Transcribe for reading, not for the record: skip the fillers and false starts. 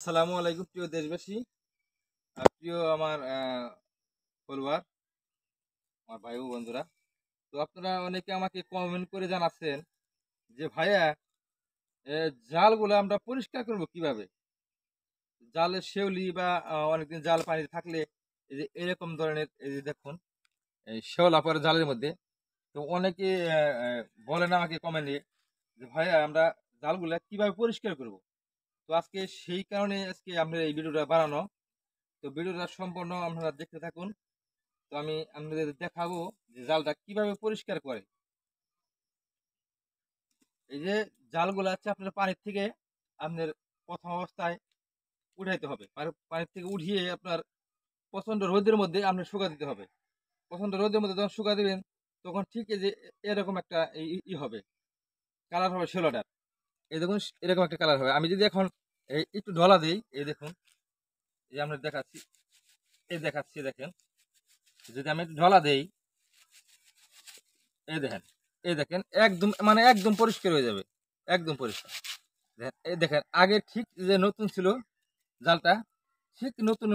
আসসালামু আলাইকুম প্রিয় দেশবাসী, প্রিয় আমার ফলোয়ার, আমার ভাই ও বন্ধুরা। তো আপনারা অনেকে আমাকে কমেন্ট করে জানাচ্ছেন যে ভাইয়া, জালগুলো আমরা পরিষ্কার করব কিভাবে? জালের শেওলি বা অনেকদিন জাল পানিতে থাকলে এই যে এরকম ধরনের, এই যে দেখুন, এই শেওলা পড়ে জালের মধ্যে। তো অনেকে বলেন আমাকে কমেন্টে যে ভাইয়া, আমরা জালগুলা কিভাবে পরিষ্কার করব? তো আজকে সেই কারণে আজকে আমরা এই ভিডিওটা বানানো। তো ভিডিওটা সম্পূর্ণ আপনারা দেখতে থাকুন। তো আমি আপনাদের দেখাবো যে জালটা কিভাবে পরিষ্কার করে। এই যে জালগুলো আছে, আপনার পানির থেকে আপনার প্রথম অবস্থায় উঠাইতে হবে। পানির থেকে উঠিয়ে আপনার প্রচন্ড রোদের মধ্যে আপনার শুকা দিতে হবে। প্রচন্ড রোদের মধ্যে যখন শুকা দিবেন, তখন ঠিক এই যে এরকম একটা হবে, কালার হবে শেলোটার। এই দেখুন, এরকম একটা কালার হবে। আমি যদি এখন একটু ঢলা দিই, এই দেখুন, এই আমরা দেখাচ্ছি, এই দেখাচ্ছি, দেখেন, যদি আমি একটু ঢলা দেই, এই দেখেন, এই দেখেন, একদম মানে একদম পরিষ্কার হয়ে যাবে, একদম পরিষ্কার। দেখেন, এই দেখেন, আগে ঠিক যে নতুন ছিল জালটা, ঠিক নতুন